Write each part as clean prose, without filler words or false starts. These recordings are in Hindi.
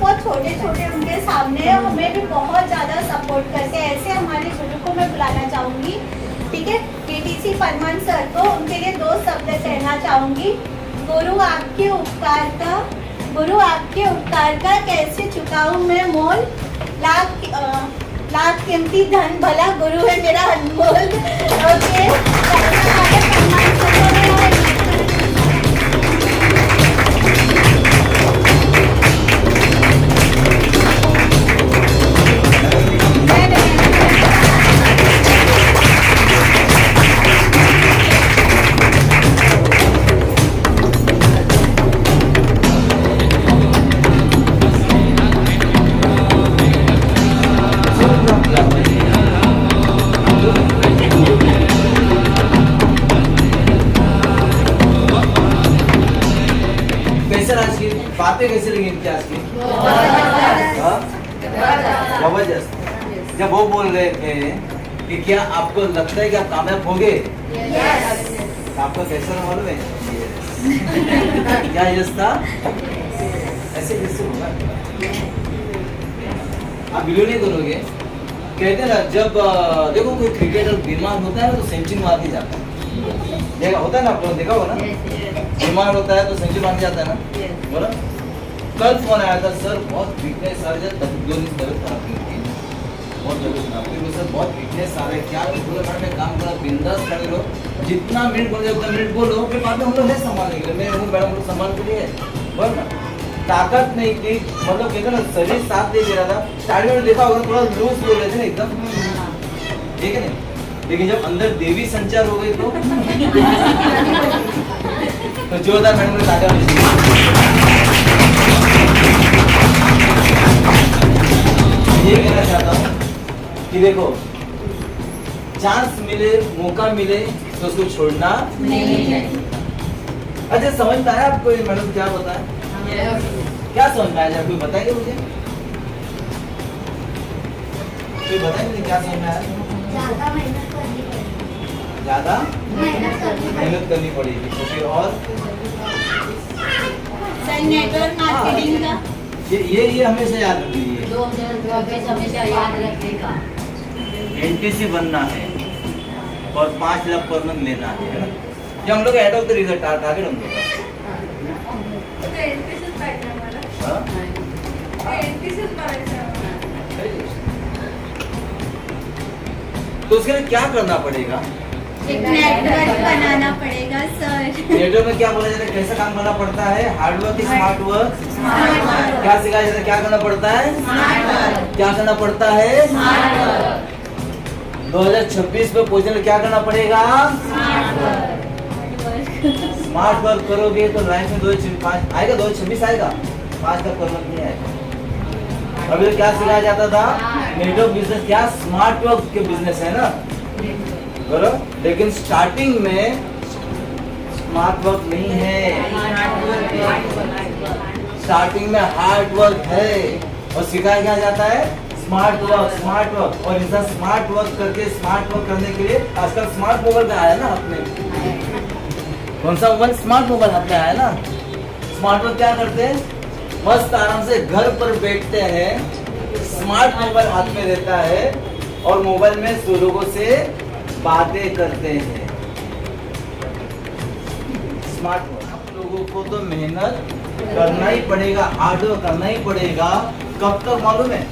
बहुत छोटे छोटे उनके सामने हमें भी बहुत ज़्यादा सपोर्ट करते हैं। ऐसे हमारे गुरु को मैं बुलाना चाहूँगी, ठीक है, पीटीसी परमान सर को। उनके लिए 2 शब्द कहना चाहूँगी। गुरु आपके उपकार का कैसे चुकाऊँ मैं मोल, लाख कीमती धन भला गुरु है मेरा अनमोल। ओके, बातें कैसे लगी इनकी आज की? जबरदस्त। जब वो बोल रहे थे कि क्या आपको लगता है कि आप कामयाब होंगे? आपको कैसे मालूम है? क्या यस था? ऐसे कैसे होगा? आप वीडियो नहीं करोगे? कहते हैं ना, जब देखो कोई क्रिकेटर बीमार होता है ना तो सेंचुरी मार के जाता है। देखा होता है ना, आप लोग देखा होगा ना, बीमार होता है तो सेंचुरी मार जाता है ना, बोला। कल फोन आया था, सर बहुत वीकनेस आ रही है, 2 दिन तबियत खराब थी, बहुत तबियत खराब थी, सर बहुत वीकनेस आ रहा है, क्या पूरे घर में काम करो, बिंदास खड़े रहो, जितना मिनट बोलो उतना मिनट बोलो, फिर बाद में हम लोग है संभालने के लिए, मैं हूँ मैडम लोग संभाल के लिए, बोल ना। ताकत नहीं थी, मतलब कहते ना शरीर साथ नहीं दे रहा था। स्टार्टिंग में देखा होगा थोड़ा लूज बोल रहे थे ना एकदम, ठीक है नहीं, लेकिन जब अंदर देवी संचार हो गई तो जोरदार मैडम ने तालियां बजाई। ये कहना चाहता हूँ कि देखो, चांस मिले, मौका मिले तो उसको छोड़ना नहीं है। अच्छा, समझ में आया आपको मैडम क्या बताया? क्या समझ में आया? कोई बताएंगे मुझे? कोई बताएंगे क्या समझ में आया? ज़्यादा मेहनत करनी पड़ेगी। तो फिर और नेटवर्क मार्केटिंग का ये हमेशा याद रखिए, हमेशा याद रखने का। एनटीसी बनना है और 5 लाख पर मंथ लेना है ना। ये हम लोग add of the result target हम लोग का। तो उसके लिए क्या करना पड़ेगा? एक नेटवर्क बनाना पड़ेगा सर। नेटवर्क में क्या बोला जाता है, कैसा काम करना पड़ता है? Hard work, smart work. क्या सिखाया जाता है, क्या करना पड़ता है? क्या करना पड़ता है? 2026 में पहुंचने में क्या करना पड़ेगा? स्मार्ट वर्क करोगे तो लाइफ में 2025 आएगा, 2026 आएगा, 5 तक पर मंथ नहीं आएगा। अभी क्या सिखाया जाता था? नेटवर्क बिजनेस क्या स्मार्ट वर्क के बिजनेस है ना, बोलो। लेकिन स्टार्टिंग में स्मार्ट वर्क नहीं है, स्टार्टिंग में हार्ड वर्क है और सिखाया क्या जाता है? Smart work. और इंसान स्मार्ट वर्क करके, स्मार्ट वर्क करने के लिए आजकल स्मार्ट मोबाइल में आया ना हाथ में। कौन सा मोबाइल? स्मार्ट मोबाइल हाथ में आया ना। स्मार्ट वर्क क्या करते हैं? मस्त आराम से घर पर बैठते हैं, स्मार्ट मोबाइल हाथ में रहता है और मोबाइल में लोगों से बातें करते हैं। Smart work. आप लोगों को तो मेहनत करना ही पड़ेगा, हार्ड वर्क करना ही पड़ेगा। कब तक मालूम है?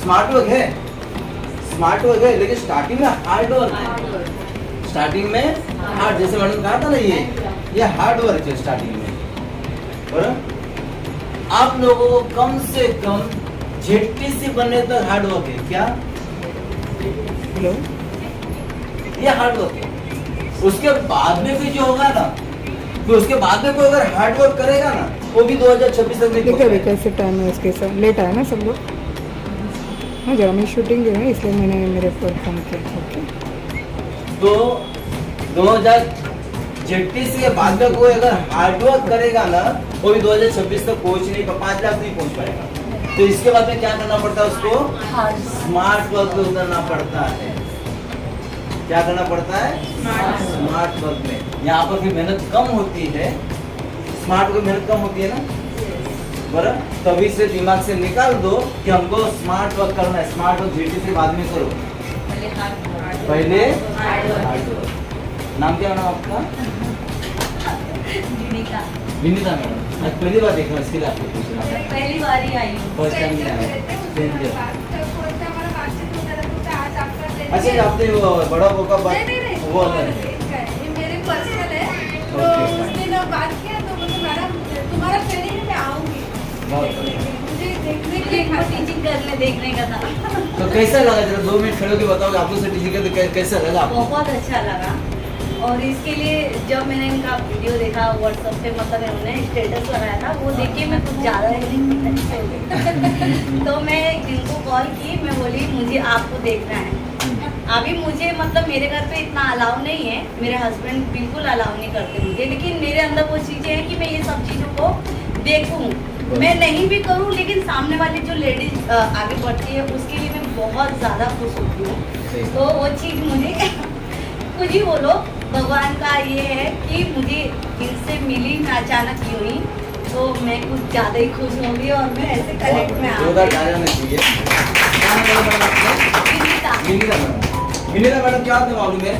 स्मार्ट वर्क है, लेकिन स्टार्टिंग में हार्ड वर्क, स्टार्टिंग में हार्ड, जैसे मैडम कहा था ना, ये हार्ड वर्क है स्टार्टिंग में। बराबर, आप लोगों को कम से कम जेटीसी बनने तक हार्ड वर्क है। क्या? हेलो, ये हार्ड वर्क है। उसके बाद में भी जो होगा ना, तो उसके बाद में कोई अगर हार्ड वर्क करेगा ना, वो भी 2026 तक नहीं। कैसे टाइम है उसके साथ? लेट आया ना सब लोग। हाँ, जरा मैं शूटिंग है ना, इसलिए मैंने मेरे पर फोन किया। ओके, तो 2000 जेटीसी के बाद में कोई अगर हार्ड वर्क करेगा ना, वो भी 2026 तक पहुंच नहीं, 5 लाख नहीं पहुंच पाएगा। तो इसके बाद में क्या करना पड़ता है उसको? स्मार्ट वर्क में उतरना पड़ता है। क्या करना पड़ता है? स्मार्ट वर्क में। यहाँ पर भी मेहनत कम होती है, स्मार्ट वर्क में मेहनत कम होती है ना। बरं तभी से दिमाग से निकाल दो कि हमको स्मार्ट वर्क करना है। स्मार्ट वर्क जीटीसी बाद में करो, पहले हार्ड वर्क। नाम क्या है मैडम आपका? विनीता मैडम। आज पहली बार देखा इसके लिए आपको पूछना है। पहली बार ही आई हूँ। फर्स्ट टाइम नहीं आया। अच्छा आपने वो बड़ा वो का बात वो अलग है। मेरे पर्सनल है तो Okay, उसने ना बात किया तो मुझे मैडम तुम्हारा ट्रेनिंग में आऊंगी। बहुत बढ़िया। मुझे देखने के मुझे लिए टीचिंग करने देखने का था। तो कैसा लगा जरा 2 मिनट खड़े होकर बताओ आपको से टीचिंग करके कैसा लगा आपको? बहुत अच्छा लगा। और इसके लिए जब मैंने इनका वीडियो देखा व्हाट्सएप पे, मतलब इन्होंने स्टेटस लगाया था, वो देख के मैं कुछ ज़्यादा ही तो मैं इनको कॉल की, मैं बोली मुझे आपको देखना है। अभी मुझे मतलब मेरे घर पे इतना अलाउ नहीं है, मेरे हस्बैंड बिल्कुल अलाउ नहीं करते मुझे, लेकिन मेरे अंदर वो चीज़ें हैं कि मैं ये सब चीज़ों को देखूं। मैं नहीं भी करूं लेकिन सामने वाली जो लेडीज आगे बढ़ती है उसके लिए मैं बहुत ज़्यादा खुश होती हूँ। तो वो चीज़ मुझे कुछ ही बोलो, भगवान का ये है कि मुझे इनसे मिली मैं अचानक ही हुई, तो मैं कुछ ज़्यादा ही खुश होंगी और मैं ऐसे कनेक्ट में आ जोरदार तालियां होनी चाहिए। क्या नाम है मैडम आपका? विनीता मैडम। विनीता मैडम क्या आपको मालूम है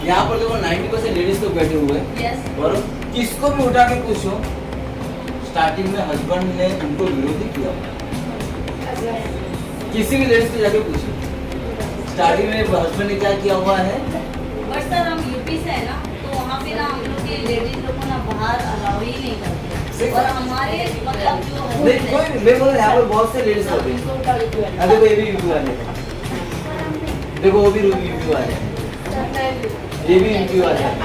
यहाँ पर देखो 90% लेडीज लोग बैठे हुए हैं यस। और किसको भी उठा के पूछो स्टार्टिंग में हस्बैंड ने उनको विरोधी किया। किसी भी लेडीज को जाके पूछो स्टार्टिंग में हस्बैंड ने क्या किया हुआ है। बट सर हम यूपी से है ना, तो वहाँ पे ना हम लोग के लेडीज लोग को ना बाहर अलाउ ही नहीं करते। और हमारे मतलब जो नहीं कोई मैं बोल रहा यहाँ पर बहुत से लेडीज होते हैं। अरे वो ये भी यूपी वाले हैं। देखो वो भी यूपी वाले हैं, ये भी यूपी वाले हैं।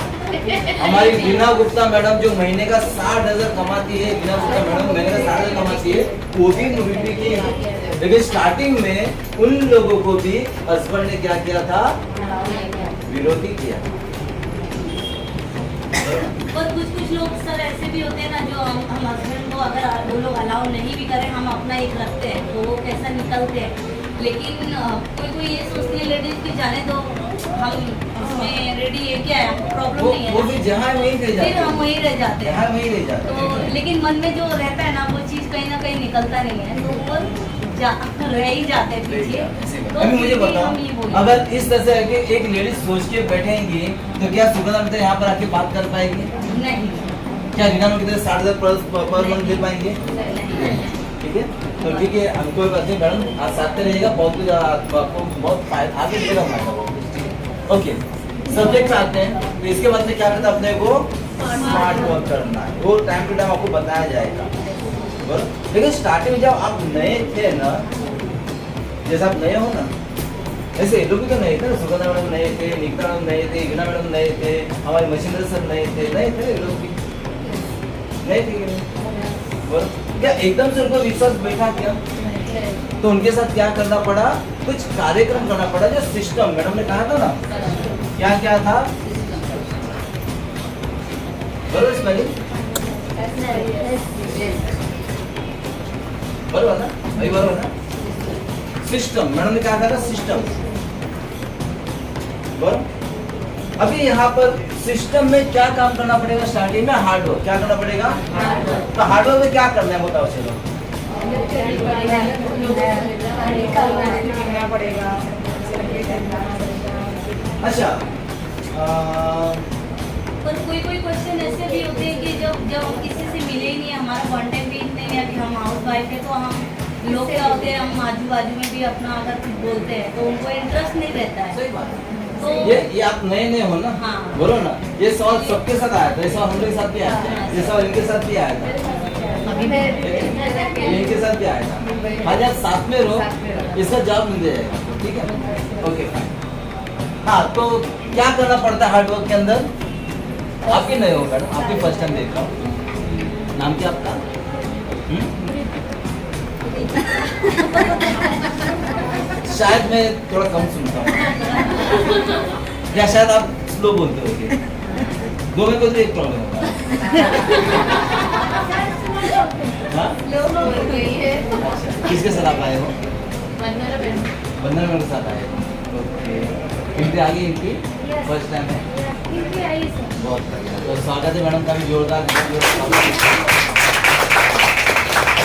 हमारी बीना गुप्ता मैडम जो महीने का 60,000 कमाती है, बीना गुप्ता मैडम महीने का 60,000 कमाती है, वो भी यूपी की है। लेकिन स्टार्टिंग में उन लोगों को भी हस्बैंड ने क्या किया था, विरोधी किया। पर कुछ लोग सर ऐसे भी होते हैं ना, जो हम हस्बैंड को अगर वो लोग अलाउ नहीं भी करें, हम अपना एक रखते हैं तो वो कैसा निकलते हैं। लेकिन कोई ये सोचती है लेडीज की जाने दो, हम उसमें रेडी है, क्या है, प्रॉब्लम नहीं है। वो भी जहाँ वहीं रह जाते फिर हम वहीं रह जाते हैं। जहाँ वहीं रह जाते तो लेकिन मन में जो रहता है ना, वो चीज़ कहीं ना कहीं निकलता नहीं है, तो वो रह ही जाते हैं पीछे। तो अभी मुझे फिर भी बताओ हम ये बोलें। अगर इस तरह से आके एक लेडीज सोच के बैठेंगी तो क्या सुगंधा मित्र यहाँ पर आके बात कर पाएंगे? नहीं क्या रीना में कितने 60,000 पर मंथ दे पाएंगे? नहीं। ठीक है तो ठीक है, हमको एक बात है मैडम, आज साथ में रहिएगा, बहुत कुछ आपको बहुत फायदा आगे मिलेगा हमारा। ओके सब्जेक्ट आते हैं, तो इसके बाद में क्या करना है, अपने को स्मार्ट वर्क करना है, वो टाइम टू टाइम आपको बताया जाएगा। बराबर। लेकिन स्टार्टिंग में जब आप नए थे ना, जैसे आप नए हो ना, ऐसे ये लोग भी तो नए थे ना, सुगंधा मैडम नए थे, निकिता मैडम नए थे, वीना मैडम नए थे, हमारे मशीनरी सर नए थे ये लोग भी नए थे कि नहीं? बराबर। क्या एकदम से उनको विश्वास बैठा क्या? तो उनके साथ क्या करना पड़ा, कुछ कार्यक्रम करना पड़ा, जो सिस्टम मैडम ने कहा था ना, क्या क्या था, बरोबर स्पेलिंग बरोबर ना भाई, बरोबर ना? सिस्टम मैडम ने कहा था सिस्टम। बरोबर। अभी यहाँ पर सिस्टम में क्या काम करना पड़ेगा, स्टार्टिंग में हार्डवर्क क्या करना पड़ेगा, तो हार्डवर्क में क्या करना है बताओ चलो। अच्छा पर कोई क्वेश्चन ऐसे भी होते हैं कि जब हम किसी से मिले ही नहीं, हमारा कांटेक्ट भी इतने नहीं, अभी हम हाउस वाइफ है, तो हम लोग क्या होते हैं, हम आजू बाजू में भी अपना अगर कुछ बोलते हैं तो उनको इंटरेस्ट नहीं रहता है। सही बात है। तो ये आप नए हो ना, हाँ। बोलो ना, ये सवाल सबके साथ आया था, ये सवाल हमारे साथ भी आया था, ये सवाल इनके साथ भी आया था, अभी इनके साथ भी आया था। आज आप साथ में रहो, इसका जवाब मिल जाएगा, ठीक है, ओके फाइन। हाँ तो क्या करना पड़ता है हार्डवर्क के अंदर? आप भी नए हो मैडम, आपकी फर्स्ट टाइम देख रहा हूँ, नाम क्या आपका? शायद मैं थोड़ा कम सुनता हूँ या शायद आप स्लो बोलते होंगे, दो में कोई तो एक प्रॉब्लम होगा। हाँ? किसके साथ आप आए हो? बंदर मैम के साथ आए हो। ओके, इनकी आ गई, इनकी फर्स्ट टाइम है, बहुत बढ़िया। तो स्वागत है मैडम का भी जोरदार।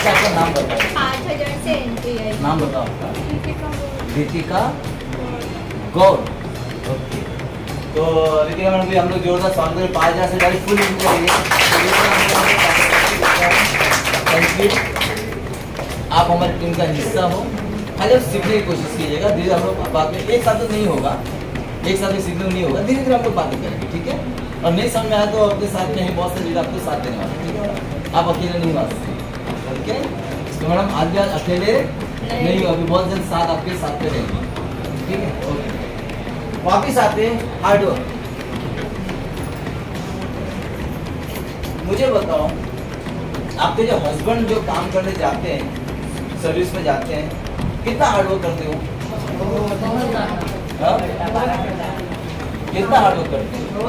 अच्छा आपका नाम बताओ, 5,000 से एंट्री है। नाम बताओ आपका। दीपिका गौर। ओके, तो दीपिका मैडम भी हम लोग जोरदार स्वागत करें। 5,000 से डायरेक्ट फुल एंट्री करेंगे। थैंक यू, आप हमारी टीम का हिस्सा हो। खाली आप सीखने की कोशिश कीजिएगा। धीरे हम लोग बाद में एक साथ तो नहीं होगा, एक साथ में सीखने में नहीं होगा, धीरे धीरे हम लोग बातें करेंगे, ठीक है। और नहीं समझ में आया तो अपने साथ में ही बहुत से लोग आपको साथ देने वाले, ठीक है। आप अकेले नहीं आ सकते, ठीक है। तो मैडम आज भी आज अकेले नहीं हो, अभी बहुत जल्द साथ आपके साथ में रहेंगे, ठीक है। ओके, वापिस आते हैं हार्ड वर्क। मुझे बताओ, आपके जो हस्बैंड जो काम करने जाते हैं, सर्विस में जाते हैं, कितना हार्ड वर्क करते हो? हाँ? कितना हार्ड वर्क करते हो?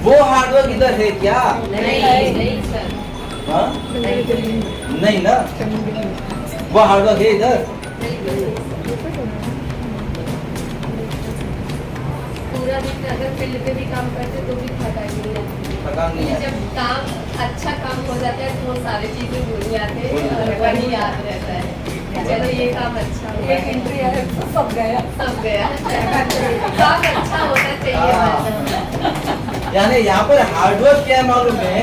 वो हार्ड वर्क इधर है क्या? नहीं सर, हाँ? नहीं ना, वो हार्ड वर्क है इधर। पूरा दिन अगर फील्ड पे भी काम करते तो भी थकान नहीं रहती। थकान नहीं है। जब काम अच्छा काम हो जाता है तो वो सारी चीजें भूल जाते हैं और वही याद रहता है। चलो ये काम अच्छा हुआ, एक एंट्री है तो सब गया। सब गया। काम अच्छा होना चाहिए। यानी यहाँ पर हार्डवर्क क्या है मालूम है?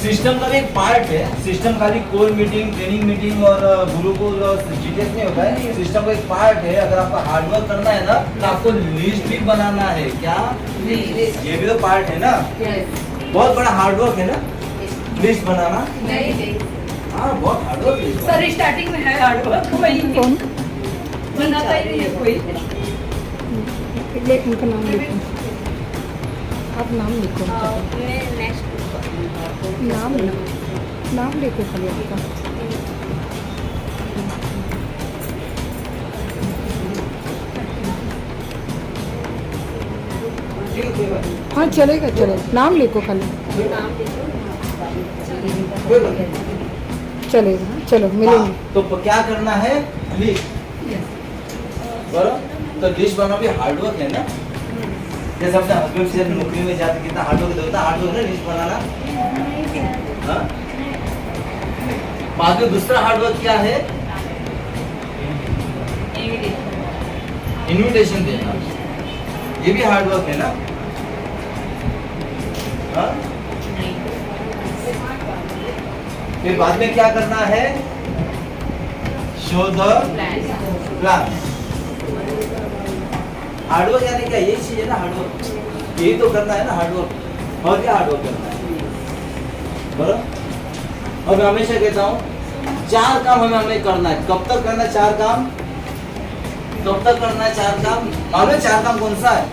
सिस्टम का भी एक पार्ट है। सिस्टम खाली कोर मीटिंग, ट्रेनिंग मीटिंग और गुरुकुल और जीटीएस नहीं होता है। सिस्टम का एक पार्ट है। अगर आपका हार्डवर्क करना है ना तो आपको लिस्ट भी बनाना है। क्या ये भी तो पार्ट है ना? बहुत बड़ा हार्डवर्क है ना लिस्ट बनाना। नहीं हाँ, बहुत हार्डवर्क है। सर स्टार्टिंग में है हार्ड वर्क, वही कौन? बनाता ही नहीं है कोई। एक उनका नाम लिखो, आप नाम लिखो, नाम लिखो, नाम लिखो खाली आपका। ठीक है, हाँ चलेगा, चलेगा, नाम लिखो खाली, कोई बात नहीं। चलेगा। चलो मिलेंगे। हाँ, तो क्या करना है? लिस्ट। बराबर, तो लिस्ट बनाना भी हार्डवर्क है ना। जैसे अपने हस्बैंड से नौकरी में जाते कितना हार्डवर्क होता है, हार्डवर्क है लिस्ट बनाना। हाँ? बाद में दूसरा हार्डवर्क क्या है? इन्विटेशन देना, ये भी हार्डवर्क है ना। हाँ? फिर बाद में क्या करना है? Show the plan. हार्डवर्क यानी क्या? यही चीज है ना हार्डवर्क, यही तो करना है ना हार्डवर्क। और क्या हार्डवर्क करना है? बराबर। और मैं हमेशा कहता हूँ 4 काम हमें करना है। कब तक करना है 4 काम? कब तक करना है 4 काम? मालूम है 4 काम कौन सा है?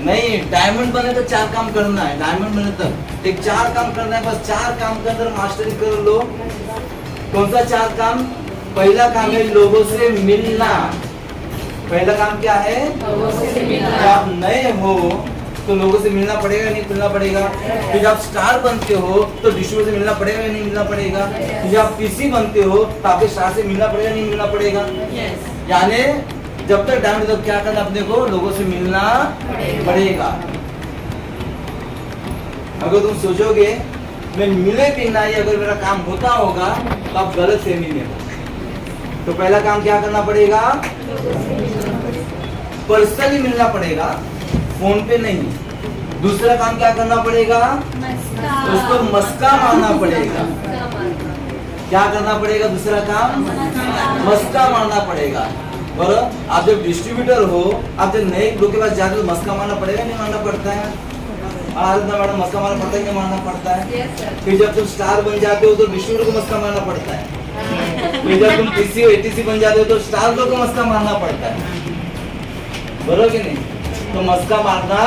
नहीं, डायमंड बने तो 4 काम करना है। डायमंड बने तक एक 4 काम करना है। बस 4 काम के अंदर मास्टरी कर लो। कौन सा 4 काम? पहला काम है लोगों से मिलना। पहला काम क्या है? जब आप नए हो तो लोगों से मिलना पड़ेगा, नहीं मिलना पड़ेगा। फिर जब स्टार बनते हो तो डिस्ट्रीब्यूटर से मिलना पड़ेगा, नहीं मिलना पड़ेगा। फिर जब पीसी बनते हो तो आपके स्टार से मिलना पड़ेगा, नहीं मिलना पड़ेगा। यानी जब तक डायमंड तो क्या करना अपने को? लोगों से मिलना पड़ेगा। अगर तुम सोचोगे मैं मिले भी नहीं, अगर मेरा काम होता होगा तो आप गलत फहमी में हो। तो पहला काम क्या करना पड़ेगा? पर्सनली मिलना पड़ेगा, फोन पे नहीं। दूसरा काम क्या करना पड़ेगा? उसको मस्का मारना पड़ेगा। क्या करना पड़ेगा? दूसरा काम मस्का मारना पड़ेगा। और आप जब डिस्ट्रीब्यूटर हो, आप जब नए लोग के पास जाते हो तो मस्का मारना पड़ेगा, नहीं मारना पड़ता है? मैडम मस्का मारना पड़ता है, नहीं मारना पड़ता है? फिर जब तुम स्टार बन जाते हो तो डिस्ट्रीब्यूटर को मस्का मारना पड़ता है। फिर जब तुम पीसी और एटीसी बन जाते हो तो स्टार को मस्का मारना पड़ता है। बोलो कि नहीं? तो मस्का मारना,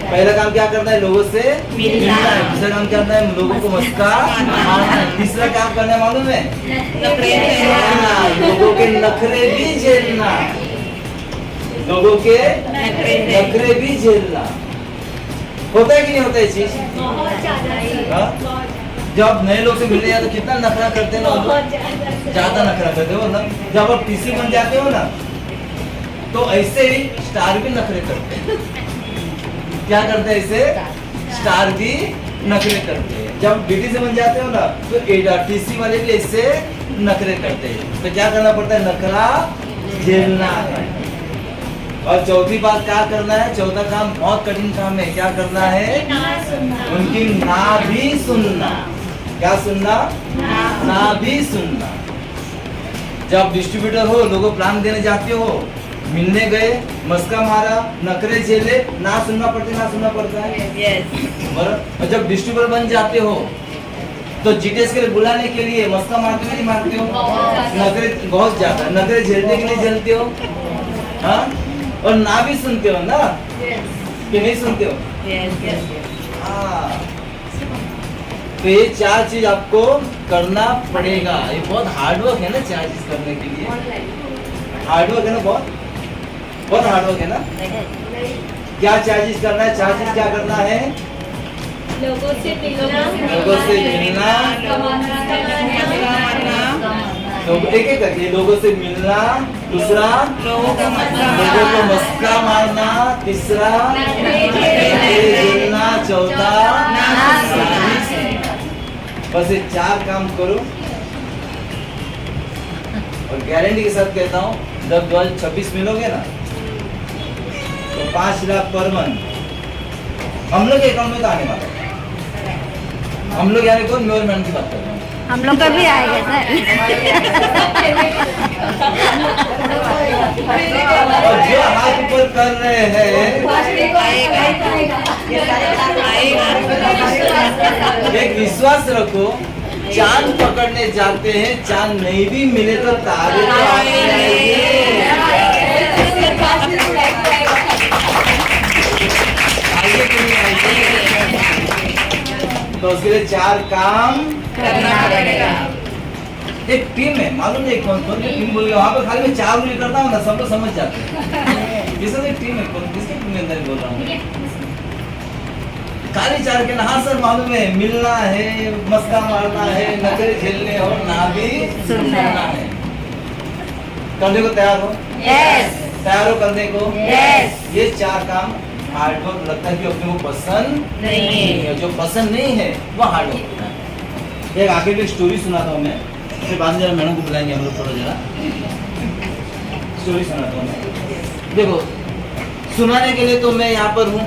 पहला काम क्या करना है? लोगों से मिलना है। दूसरा काम क्या करना है? लोगों को मस्का मारना है। तीसरा काम करना है मालूम है? लोगों के नखरे भी झेलना। लोगों के नखरे भी झेलना। होता है कि नहीं होता है चीज? बहुत ज्यादा। जब नए लोग से मिलने जाते तो कितना नखरा करते हैं ना, ज्यादा नखरा करते हो ना। जब आप पीसी बन जाते हो ना तो ऐसे ही स्टार भी नखरे करते हैं। क्या करते हैं? ऐसे स्टार भी नखरे करते हैं। जब डीटीसी बन जाते हो ना तो टीसी वाले भी इससे नखरे करते हैं, तो क्या करना पड़ता है, नखरा झेलना है। और चौथी बात क्या करना है, चौथा काम बहुत कठिन काम है, क्या करना है, उनकी ना भी सुनना। क्या सुनना, ना भी सुनना। जब डिस्ट्रीब्यूटर हो, लोगों प्लान देने जाते हो, मिलने गए, मस्का मारा, नखरे झेले, ना सुनना पड़ता है। और जब डिस्ट्रीब्यूटर बन जाते हो तो जीटीएस के लिए बुलाने के लिए मस्का मारते हो नहीं मारते हो, नखरे बहुत ज्यादा, नखरे झेलने के लिए झेलते हो, हाँ, और ना भी सुनते हो ना, कि नहीं सुनते हो, हाँ। तो ये 4 चीज आपको करना पड़ेगा। ये बहुत हार्डवर्क है ना 4 चीज करने के लिए, हार्डवर्क है ना, बहुत हार्डवर्क है ना। क्या 4 चीज करना है, 4 चीज क्या करना है, लोगों से मिलना, तो एक एक करके, लोगों से मिलना, दूसरा लोगों को मस्का मारना, तीसरा झेलना, चौथा बस ये 4 काम करो। और गारंटी के साथ कहता हूँ जब 2026 मिलोगे ना तो 5 लाख पर मंथ हम लोग के अकाउंट में तो आने वाला है। हम लोग यानी कौन, मेयर मैन की बात कर रहे हैं, हम लोग का भी आएगा सर। और जो हाथ ऊपर कर रहे हैं एक विश्वास रखो, चांद पकड़ने जाते हैं, चांद नहीं भी मिले तो तारे तो आएंगे। तो उसके लिए 4 काम करना पड़ेगा। एक टीम है, मालूम नहीं कौन कौन की टीम बोल, वहाँ पे खाली मैं 4 उंगली करता हूँ ना, सब लोग समझ जाते हैं किस टीम है, कौन किसकी टीम के अंदर बोल रहा हूँ, खाली 4 के ना। हाँ सर मालूम है, मिलना है, मस्का मारना है, नखरे झेलने और ना भी सुनना है। करने को तैयार हो? यस। तैयार हो करने को? यस। ये 4 काम हार्डवर्क लगता है कि अपने को पसंद नहीं है, जो पसंद नहीं है वो हार्डवर्क होता है। एक आखिर में स्टोरी सुनाता हूँ मैं, फिर बाद में जरा मैडम को बुलाएंगे हम लोग, थोड़ा जरा स्टोरी सुनाता हूँ मैं। देखो, सुनाने के लिए तो मैं यहाँ पर हूँ,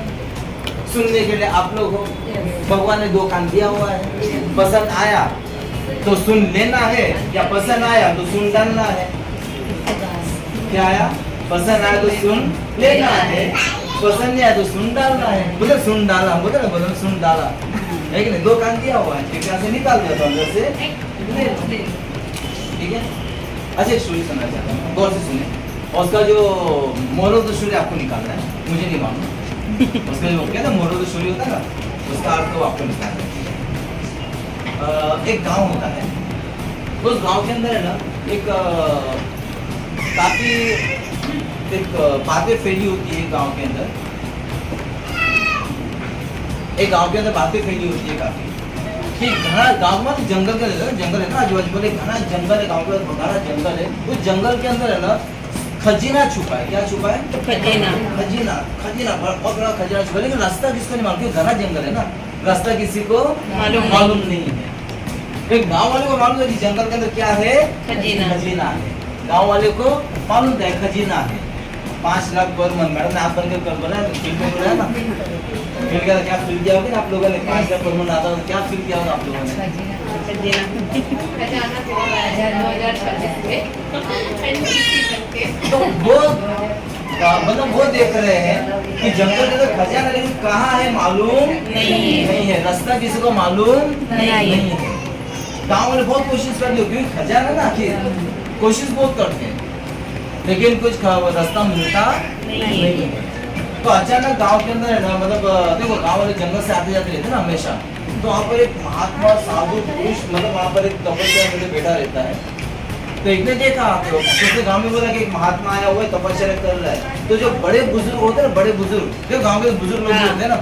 सुनने के लिए आप लोग हो। भगवान ने 2 कान दिया हुआ है, पसंद आया तो सुन लेना है, या पसंद आया तो सुन डालना है। क्या आया, पसंद आया तो सुन लेना है, पसंद नहीं आया तो सुन डालना है। बोले सुन डाला, बोले ना, बोले सुन डाला है कि नहीं, 2 कान दिया हुआ है, एक कान से निकाल दिया तो अंदर से, ठीक है। अच्छा, एक स्टोरी सुनना चाहता हूँ, गौर से सुने, और उसका जो मोरल ऑफ द स्टोरी आपको निकालना है, मुझे नहीं मालूम उसका जो क्या ना मोरल ऑफ द स्टोरी होता है ना, उसका अर्थ तो आपको निकालना है। एक गांव होता है, उस गांव के अंदर है ना एक काफी एक बातें फैली होती है गांव के अंदर, एक गांव के अंदर बातें फैली होती है काफी, कि घना गांव में जंगल के अंदर, जंगल है ना आजू बाजू में, घना जंगल है, गांव के घना जंगल है, उस जंगल के अंदर है ना खजीना छुपा है। क्या छुपा है? खजीना। खजीना, खजीना, बहुत बड़ा खजीना छुपा है, लेकिन रास्ता किसको नहीं मालूम, घना जंगल है ना, रास्ता किसी को मालूम नहीं है। एक गांव वाले को मालूम है कि जंगल के अंदर क्या है, खजीना है, गांव वाले को मालूम है खजीना है। 5 लाख पर मंथ, मैडम ने आप बनकर कर बोला फील में बोला ना, फील किया, क्या फील किया होगा आप लोगों ने, 5 लाख पर मंथ आता है, क्या फील किया होगा आप लोगों ने? तो वो मतलब वो देख रहे हैं कि जंगल के अंदर खजाना, लेकिन कहाँ है मालूम नहीं है, रास्ता किसी को मालूम नहीं है। गाँव वाले बहुत कोशिश कर लो, क्योंकि खजाना ना, आखिर कोशिश बहुत करते हैं, लेकिन कुछ रास्ता मिलता नहीं है। तो अचानक गांव के अंदर है ना, मतलब देखो गांव वाले जंगल से आते जाते रहते ना हमेशा, तो वहाँ पर एक महात्मा साधु पुरुष, मतलब वहाँ पर एक तपस्या में बैठा रहता है। तो एक ने देखा, तो उसने गांव में बोला कि एक महात्मा आया हुआ है, तपस्या कर रहा है। तो जो बड़े बुजुर्ग होते हैं ना, बड़े बुजुर्ग, जो गाँव के बुजुर्ग लोग होते हैं ना,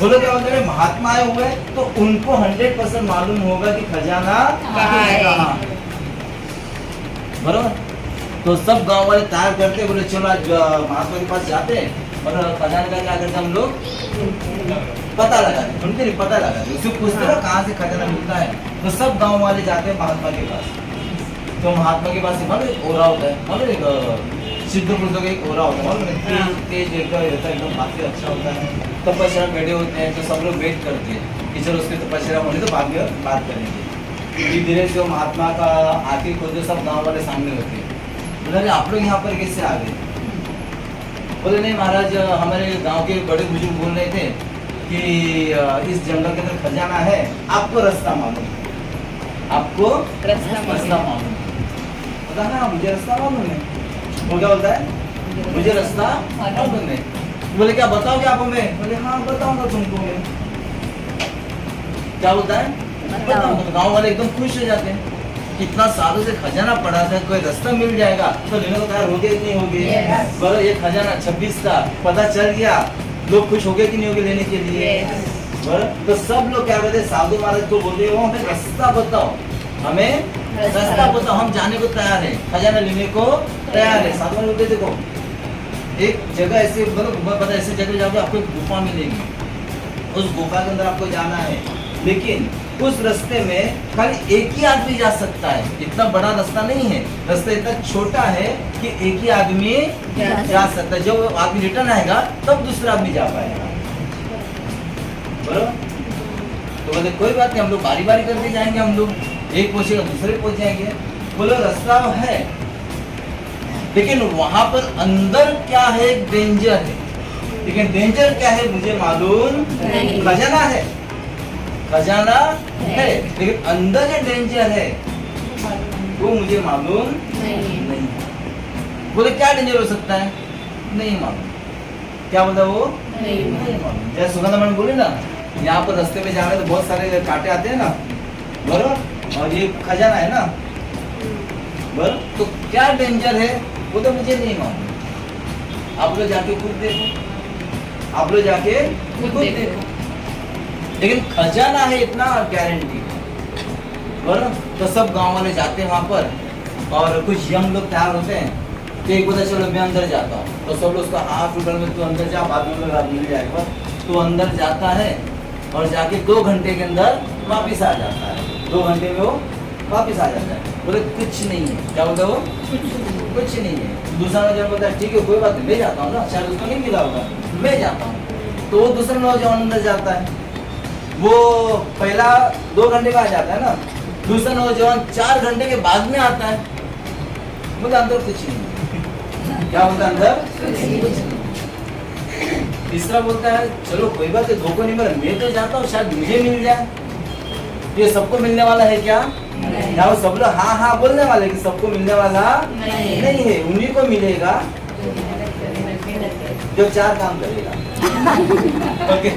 वो लोग क्या बोलते हैं, महात्मा आया हुआ है, तो उनको 100% मालूम होगा कि खजाना कहाँ है, बरोबर। तो सब गांव वाले तैयार करते, बोले चलो आज महात्मा के पास जाते हैं, और खजाना का क्या करते हैं हम लोग, पता लगाते, सुनते नहीं, पता लगाते, उससे पूछते ना कहाँ से खजाना मिलता है। तो सब गांव वाले जाते हैं महात्मा के पास। तो महात्मा के पास मालूम ओरा होता है, मालूम एक सिद्ध पुरुषों का एक ओरा होता है, मालूम तेज एकदम काफी अच्छा होता है। तपस्या में बैठे होते हैं तो सब लोग वेट करते हैं कि चलो उसकी तपस्या होने तो बाद में बात करेंगे। धीरे धीरे से महात्मा का आखिर खोजो, सब गाँव वाले सामने होते हैं। बोले आप लोग यहाँ पर कैसे आ गए? बोले नहीं महाराज, हमारे गांव के बड़े बुजुर्ग बोल रहे थे कि इस जंगल के अंदर खजाना है, आपको रास्ता मालूम है, आपको रास्ता मालूम है। बोला हाँ मुझे रास्ता मालूम है। वो क्या बोलता है, मुझे रास्ता मालूम है। बोले क्या बताओगे आप हमें? बोले हाँ बताऊंगा तुमको मैं। क्या बोलता है, बताऊंगा। गाँव वाले एकदम खुश हो जाते हैं, इतना सालों से खजाना पड़ा था, कोई रास्ता मिल जाएगा तो लेने को तैयार हो गए कि नहीं हो गए? बोलो ये खजाना 26 का पता चल गया, लोग खुश हो गए कि नहीं हो गए लेने के लिए? तो सब लोग क्या कहते, साधु महाराज को बोलते हो हमें रास्ता बताओ, हमें रास्ता बताओ, हम जाने को तैयार है, खजाना लेने को तैयार है। साधु महाराज बोलते देखो एक जगह ऐसे, पता ऐसी जगह जाओगे आपको एक गुफा मिलेगी, उस गुफा के अंदर आपको जाना है, लेकिन उस रास्ते में खाली एक ही आदमी जा सकता है। इतना बड़ा रास्ता नहीं है, रास्ता इतना छोटा है कि एक ही आदमी जा सकता है। जब आदमी रिटर्न आएगा तब दूसरा आदमी जा पाएगा। बराबर? तो बोले कोई बात नहीं, हम लोग बारी बारी करते जाएंगे, हम लोग एक पहुंचेगा दूसरे पहुंच जाएंगे। बोलो रास्ता है, लेकिन वहां पर अंदर क्या है, डेंजर है। लेकिन डेंजर क्या है मुझे मालूम नहीं। खजाना है, खजाना है, लेकिन अंदर जो डेंजर है वो मुझे मालूम नहीं। बोले क्या डेंजर हो सकता है? नहीं मालूम। क्या बोला वो? नहीं मालूम। जैसे सुगंधा मैडम बोले ना, यहाँ पर रास्ते में जा रहे तो बहुत सारे कांटे आते हैं ना, बराबर, और ये खजाना है ना, बराबर, तो क्या डेंजर है वो तो मुझे नहीं मालूम। आप लोग जाके खुद देखो, आप लोग जाके खुद देखो। लेकिन खजाना है इतना गारंटी, बराबर। तो सब गांव वाले जाते हैं वहां पर, और कुछ यंग लोग तैयार होते हैं। तो एक बोला चलो मैं अंदर जाता हूँ, तो सब लोग उसका हाथ उठा में तू अंदर जा, बाद में मिल जाएगा। तो अंदर जाता है और जाके 2 घंटे के अंदर वापिस आ जाता है। 2 घंटे में वो वापिस आ जाता है। बोले कुछ नहीं है। क्या बोलता है वो? कुछ नहीं है। दूसरा नौजवान बोलता है ठीक है कोई बात नहीं, मैं जाता हूँ ना, शायद उसको नहीं मिला होगा, मैं जाता हूँ। तो वो दूसरा नौजवान अंदर जाता है, वो पहला 2 घंटे का आ जाता है ना, दूसरा नौजवान 4 घंटे के बाद में आता है। बोलता अंदर कुछ नहीं। क्या बोलता है? अंदर कुछ नहीं। तीसरा बोलता है चलो कोई बात नहीं, धोखा नहीं मिला, मैं तो जाता हूँ, शायद मुझे मिल जाए। ये सबको मिलने वाला है क्या? या वो सब लोग हाँ हाँ बोलने वाले कि सबको मिलने वाला नहीं है, उन्हीं को मिलेगा जो 4 काम करेगा। ओके,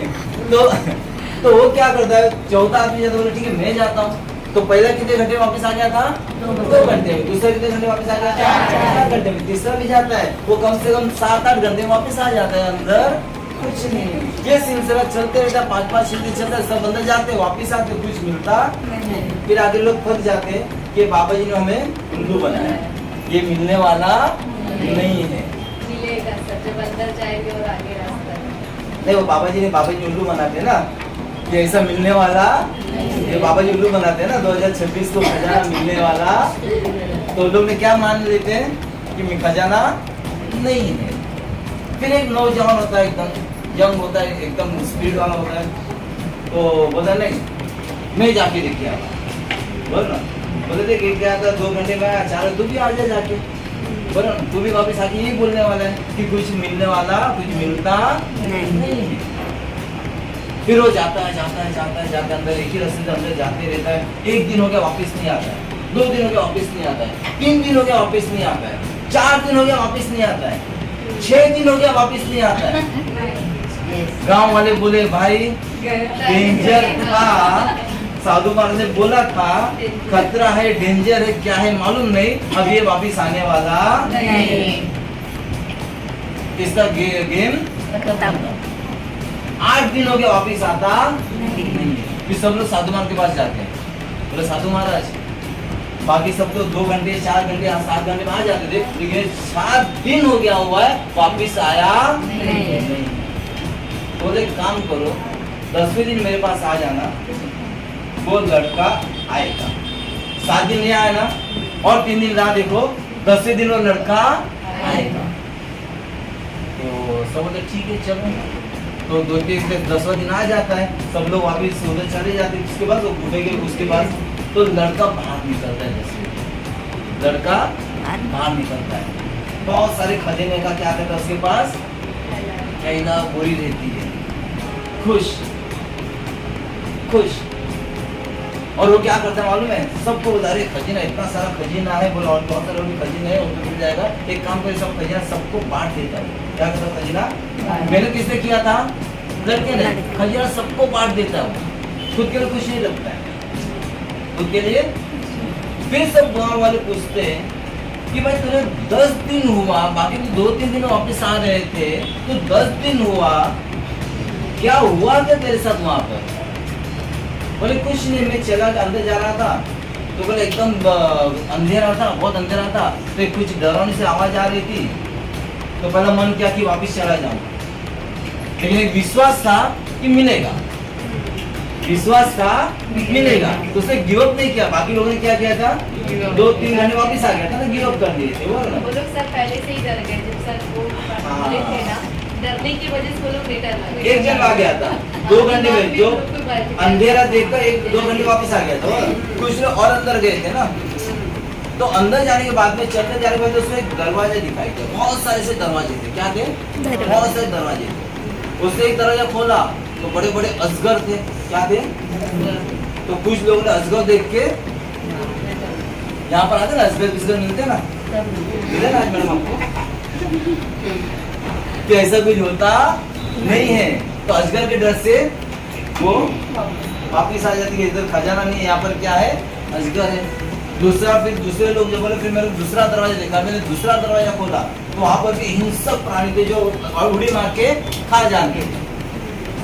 तो वो क्या करता है, चौथा आदमी जाता है, ठीक है मैं जाता हूँ। तो पहला कितने घंटे वापस आ गया था? 2 घंटे में। दूसरा कितने घंटे वापस आ गया? 4 घंटे में। तीसरा भी जाता है, वो कम से कम 7-8 घंटे वापस आ जाता है, अंदर कुछ नहीं। ये सिलसिला चलते रहता है, 5-5 सिलसिले चलता है, सब अंदर जाते वापस आते, कुछ मिलता फिर आगे लोग फंस जाते कि बाबा जी ने हमें उल्लू बनाया, ये मिलने वाला नहीं है। मिलेगा सर, जब अंदर जाएंगे और आगे रास्ता नहीं, वो बाबा जी उल्लू बनाते हैं ना, ये ऐसा मिलने वाला, ये बाबा जी उल्लू बनाते हैं ना 2026 को खजाना मिलने वाला। तो लोग ने क्या मान लेते हैं कि खजाना नहीं है। फिर एक नौजवान होता है, एकदम यंग होता है, एकदम स्पीड वाला होता है, तो बोला नहीं मैं जाके लेके आया। बोल ना, बोले देख एक गया था 2 घंटे में आया, 4 तू भी आ जा जाके, बोलो तू भी वापस आके यही बोलने वाला है कि कुछ मिलने वाला, कुछ मिलता नहीं है। फिर वो जाता है अंदर, एक ही रास्ते से अंदर जाते रहता है। 1 दिन हो गया वापस नहीं आता है, 2 दिन हो गया वापस नहीं आता है, 3 दिन हो गया वापस नहीं आता है, 4 दिन हो गया वापस नहीं आता है, 6 दिन हो गया वापस नहीं आता है। गांव वाले बोले भाई डेंजर था, साधु महाराज ने बोला था खतरा है, डेंजर है, क्या है मालूम नहीं, अब ये वापस आने वाला नहीं। इसका गेम 8 दिन हो गया वापस आता नहीं। फिर सब लोग साधु महाराज के पास जाते हैं, बोले साधु महाराज बाकी सब तो 2 घंटे 4 घंटे 7 घंटे में आ जाते थे, लेकिन 7 दिन हो गया हुआ है वापिस आया नहीं। तो एक काम करो, 10वें दिन मेरे पास आ जाना, वो लड़का आएगा। 7 दिन नहीं आया ना, और 3 दिन राह देखो, 10वें दिन वो लड़का आएगा। तो सब बोलते ठीक है चलो, तो 2-3 से 10वां दिन आ जाता है, सब लोग वापिस उधर चले जाते हैं। उसके बाद वो घूमेंगे, उसके बाद तो लड़का बाहर निकलता है। जैसे लड़का बाहर निकलता है, बहुत सारे खजाने का क्या करता है उसके पास, कैदा बोरी रहती है, खुश खुश। और वो क्या करता है मालूम है, सबको बता रहे खजीना, इतना सारा खजीना है, बोला और बहुत सारे खजीना है, उनको मिल जाएगा। एक काम करे, सब खजीना सबको बांट देता है। क्या करता है खजीना, मैंने किसने किया था, लड़के ने। खजीना सबको बांट देता है, खुद के लिए कुछ नहीं लगता है, खुद के लिए। फिर सब गांव वाले पूछते हैं कि भाई तुझे 10 दिन हुआ, बाकी तो 2-3 दिन वापस आ रहे थे, तो 10 दिन हुआ, क्या हुआ क्या तेरे साथ वहां पर? बोले कुछ नहीं, मैं चला अंदर जा रहा था, तो बोले एकदम अंधेरा था, बहुत अंधेरा था, तो कुछ डरावनी से आवाज आ रही थी, तो पहला मन किया कि वापस चला जाऊं, लेकिन एक विश्वास था कि मिलेगा, विश्वास था मिलेगा, तो उसने गिव अप नहीं किया। बाकी लोगों ने क्या किया था, 2-3 घंटे वापस आ गया था, तो गिव अप कर दिए थे वो ना। वो लोग सर पहले से ही डर गए, जब सर वो बोले थे ना, डरने की वजह से वो लोग रिटर्न आ गए। एक जन आ गया था 2 घंटे में, जो अंधेरा देखकर 1-2 घंटे वापस आ गया था, कुछ लोग और अंदर गए थे ना। तो अंदर जाने के बाद में, चलते जाने के बाद उसमें एक दरवाजा दिखाई दिया, बहुत सारे से दरवाजे थे। क्या थे, बहुत सारे दरवाजे थे। उसने एक दरवाजा खोला तो बड़े बड़े अजगर थे। क्या थे, तो कुछ लोगों ने अजगर देख के, यहाँ पर आते ना अजगर मिलते ना, मिले ना आज मैडम आपको, कि ऐसा कुछ होता नहीं है। तो अजगर के डर से वो वापिस आ जाती है, इधर खजाना नहीं है, यहाँ पर क्या है, अजगर है। फिर दूसरे लोग जो बोले, फिर मैंने दूसरा दरवाजा देखा, मैंने दूसरा दरवाजा खोला, तो वहां पर भी हिंसक प्राणी थे जो उड़ी मार के खा जाते,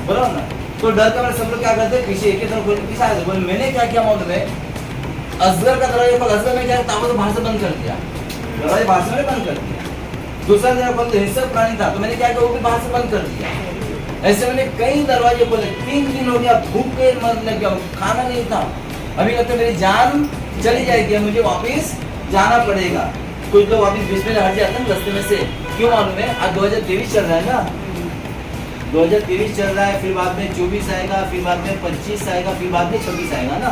बराबर ना। तो डर का सब लोग क्या करते, पीछे एक तरफ खोल के पीछे आए। बोले मैंने क्या किया मालूम है, अजगर का दरवाजा खोला, अजगर ने क्या ताबड़ बाहर से बंद कर दिया, दरवाजा बाहर से बंद कर दिया। दूसरा दरवाजा खोलते, हिंसक प्राणी था, तो मैंने क्या किया, वो भी बाहर से बंद कर दिया। ऐसे मैंने कई दरवाजे खोले, 3 दिन हो गया, भूख के मरने लग गया, खाना नहीं था, अभी लगता है मेरी जान चली जाएगी, मुझे वापिस जाना पड़ेगा। कुछ लोग वापिस बीच में हट जाते हैं रास्ते में से, क्यों मालूम है, आज 2023 चल रहा है ना, 2023 चल रहा है, फिर बाद में 24 आएगा, फिर बाद में 25 आएगा, फिर बाद में 26 आएगा ना,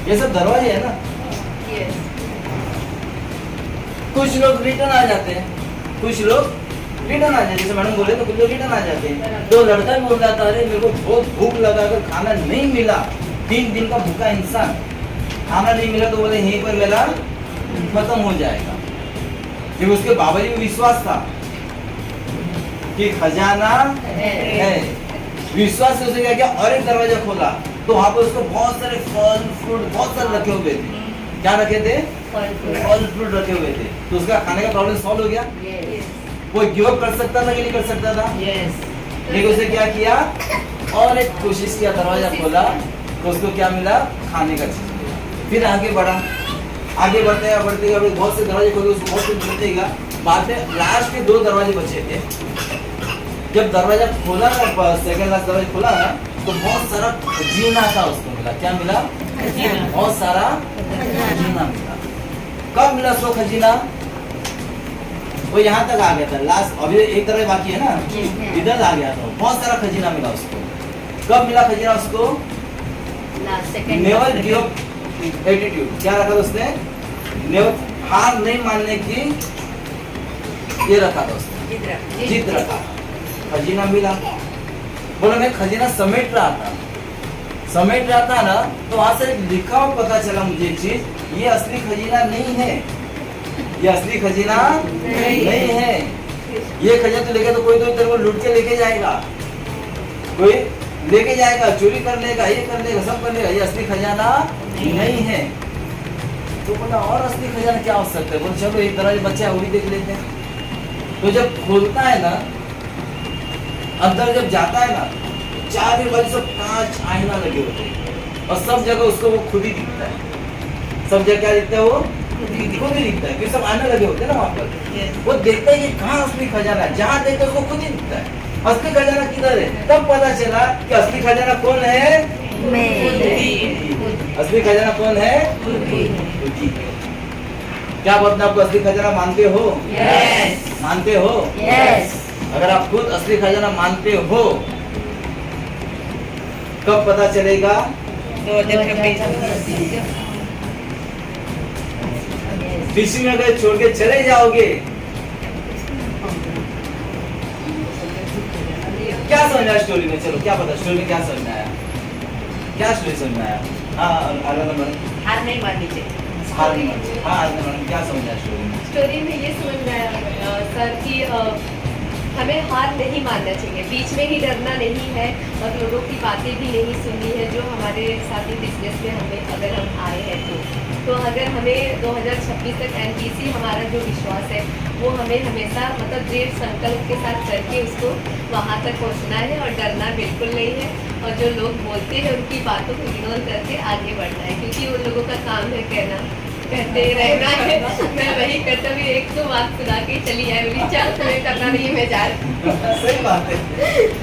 ये सब दरवाजे है ना। कुछ लोग रिटर्न आ जाते हैं, कुछ लोग रिटर्न आ जाते हैं, जैसे मैडम बोले तो कुछ लोग रिटर्न आ जाते हैं। तो लड़का भी बोल रहा था, अरे मेरे को बहुत भूख लगा, अगर खाना नहीं मिला, 3 दिन का भूखा इंसान, खाना नहीं मिला, तो बोले यहीं पर मेरा खत्म हो जाएगा। लेकिन उसके बाबा जी में विश्वास था कि खजाना है, विश्वास से उसने क्या किया, और एक दरवाजा खोला, तो वहां पर उसको बहुत सारे फल फ्रूट बहुत सारे रखे हुए थे। क्या रखे थे, फल फ्रूट रखे हुए थे। तो उसका खाने का प्रॉब्लम सॉल्व हो गया। वो गिव अप कर सकता था कि नहीं कर सकता था, लेकिन उसने क्या किया, और एक कोशिश किया, दरवाजा खोला, तो उसको क्या मिला, खाने का चीज। फिर आगे बढ़ा, आगे बढ़ते बहुत से दरवाजे खोले, उसको बहुत कुछ मिलेगा। बाद में लास्ट के 2 दरवाजे बचे थे। जब दरवाजा खोला ना, सेकंड लास्ट दरवाजा खोला ना, तो बहुत सारा खजीना था उसको मिला। क्या मिला, बहुत सारा खजीना मिला। कब मिला उसको खजीना, वो यहाँ तक आ गया था, लास्ट अभी एक तरह बाकी है ना, इधर आ गया था, बहुत सारा खजीना मिला उसको। कब मिला खजीना उसको, नेवर गिव अप एटीट्यूड। क्या रखा था उसने, नेवर, हार नहीं मानने की ये रखा था उसने, जिद रखा। खजीना मिला, बोला मैं खजीना समेट रहा था ना, तो वहां से लिखा हुआ पता चला मुझे एक चीज, ये असली खजीना नहीं है, ये असली खजीना नहीं है। ये खजीना तो लेके तो कोई तो तेरे को लूट के लेके जाएगा, कोई लेके जाएगा, चोरी कर लेगा, ये कर लेगा, सब कर लेगा, ये असली खजाना नहीं है। तो बोला और असली खजाना क्या हो सकता है, बोले चलो एक दरवाजा बच्चा है वो भी देख लेते हैं। तो जब खोलता है ना, अंदर जब जाता है ना, चारों बजे सब कांच आईना लगे होते हैं, और सब जगह उसको वो खुद ही दिखता है, सब जगह क्या दिखता है वो खुद ही दिखता है, क्योंकि सब आने लगे होते हैं ना वहाँ पर। वो देखता है ये कहाँ असली खजाना है, जहाँ देखते उसको खुद ही दिखता है असली खजाना किधर है। तब पता चला कि असली खजाना कौन है, असली खजाना कौन है, खुद ही। क्या आप अपने आपको असली खजाना मानते हो? मानते हो? अगर आप खुद असली खजाना मानते हो, कब पता चलेगा? टीसी में अगर छोड़ के चले जाओगे, क्या समझा स्टोरी में? चलो क्या पता स्टोरी में क्या समझ में आया, क्या स्टोरी समझ में आया? हाँ हार नहीं माननी चाहिए। मैडम क्या समझा स्टोरी में? स्टोरी में ये समझ में आया सर कि हमें हार नहीं मानना चाहिए, बीच में ही डरना नहीं है और लोगों की बातें भी नहीं सुननी है जो हमारे साथी बिजनेस में हमें अगर हम आए हैं तो अगर हमें 2026 तक एनटीसी हमारा जो विश्वास है वो हमें हमेशा मतलब दृढ़ संकल्प के साथ करके उसको वहाँ तक पहुँचना है और डरना बिल्कुल नहीं है। और जो लोग बोलते हैं उनकी बातों को इग्नोर करके आगे बढ़ना है, क्योंकि उन लोगों का काम है कहते रहना है। मैं वही कर्तव्य एक दो बात सुना के चली आई, बोली चल तुम्हें करना नहीं है मैं जा रही। सही बात है।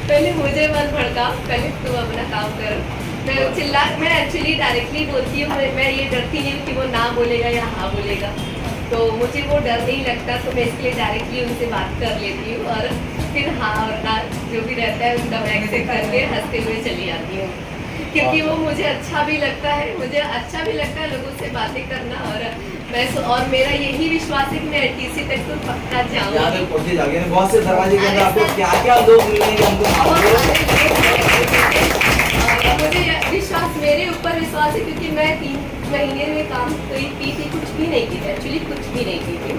पहले मुझे मत भड़काओ, पहले तुम अपना काम करो। मैं एक्चुअली डायरेक्टली बोलती हूँ, मैं ये डरती नहीं हूँ कि वो ना बोलेगा या हाँ बोलेगा, तो मुझे वो डर नहीं लगता, तो मैं इसलिए डायरेक्टली उनसे बात कर लेती हूँ और फिर हाँ और ना जो भी रहता है उनका मैं एक्सेप्ट करके हंसते हुए चली आती हूँ, क्योंकि वो मुझे अच्छा भी लगता है, लोगों से बातें करना। और मेरा यही विश्वास है कि मैं एनटीसी तक तो पक्का जाऊंगी। बहुत से दरवाजे के अंदर आपको क्या क्या लोग मिलेंगे हमको मुझे विश्वास, मेरे ऊपर विश्वास है, क्योंकि मैं 3 महीने में काम की थी, कुछ भी नहीं की थी, एक्चुअली कुछ भी नहीं की थी।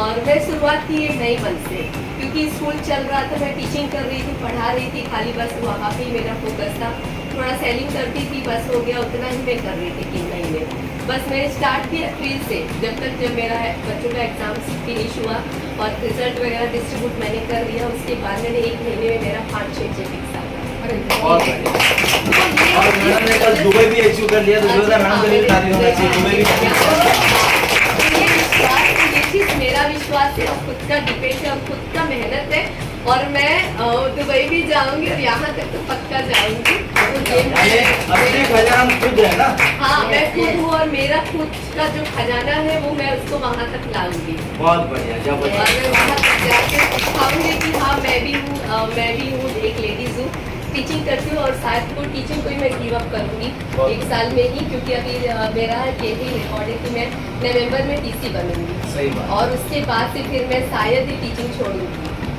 और मैं शुरुआत की एक नई मन से, क्योंकि स्कूल चल रहा था, मैं टीचिंग कर रही थी, पढ़ा रही थी, खाली बस वहाँ पे मेरा फोकस था। थोड़ा सेलिंग करती थी, बस हो गया, उतना ही मैं कर रही थी 3 महीने। बस मैंने स्टार्ट किया अप्रैल से, जब मेरा बच्चों का एग्जाम फिनिश हुआ और रिजल्ट वगैरह डिस्ट्रीब्यूट मैंने कर दिया, उसके बाद मैंने 1 महीने में मेरा 5-6 फिक्स आ गया। और मैडम ने कल दुबई भी अचीव कर लिया, तो मैडम के लिए तारीफ होना चाहिए। दुबई भी ये चीज मेरा विश्वास है और खुद का डिपेंड है और खुद का मेहनत है, और मैं दुबई भी जाऊंगी और यहाँ तक तो पक्का जाऊंगी। असली खजाना खुद है ना? हाँ, मैं खुद हूँ और मेरा खुद का जो खजाना है वो मैं उसको वहाँ तक लाऊंगी। बहुत बढ़िया, जब और मैं वहाँ तक जाके दिखाऊंगी कि हाँ मैं भी हूँ एक लेडीज हूँ, टीचिंग करती हूँ और शायद को टीचिंग को ही मैं गिव अप करूँगी 1 साल में ही, क्योंकि अभी मेरा ये भी रिकॉर्ड है कि मैं नवंबर में टीसी बनूंगी। सही बात। और उसके बाद से फिर मैं शायद ही टीचिंग छोड़ूंगी,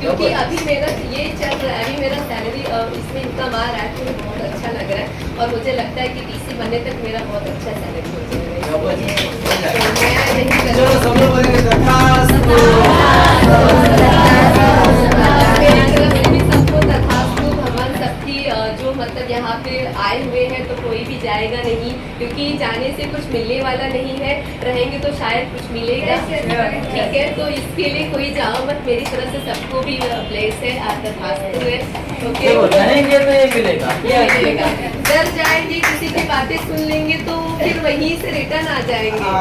क्योंकि अभी मेरा ये चल रहा है, अभी मेरा सैलरी इसमें इनकम आ रहा है तो मुझे बहुत अच्छा लग रहा है, और मुझे लगता है कि टीसी बनने तक मेरा बहुत अच्छा सैलरी हो जाएगा। चलो सब लोग बोलेंगे तथास्तु। सबको तथास्तु। भगवान सबकी जो मतलब यहाँ पे आए हुए हैं तो कोई भी जाएगा नहीं, क्योंकि जाने से कुछ मिलने वाला नहीं है, रहेंगे तो शायद कुछ मिलेगा। ठीक है, तो इसके लिए कोई जाओ मत, मेरी तरफ से सबको भी ब्लेस है, तथास्तु है। ओके, रहेंगे तो ये मिलेगा। डर जाएंगे, किसी की बातें सुन लेंगे तो फिर वहीं से रिटर्न आ जाएंगे,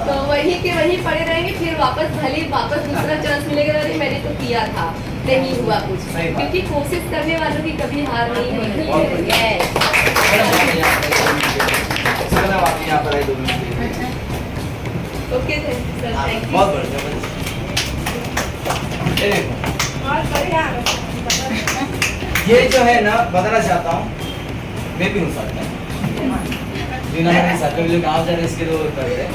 तो वहीं के वहीं पड़े रहेंगे, फिर वापस दूसरा चांस मिलेगा, अरे मैंने तो किया था, नहीं हुआ कुछ, क्योंकि कोशिश करने वालों की कभी हार नहीं होती है। Okay sir, thank you. बहुत बढ़िया। ये जो है ना बताना चाहता हूँ, मैं भी हूँ साथ में, जो गाँव जा रहे इसके लिए कर रहे हैं।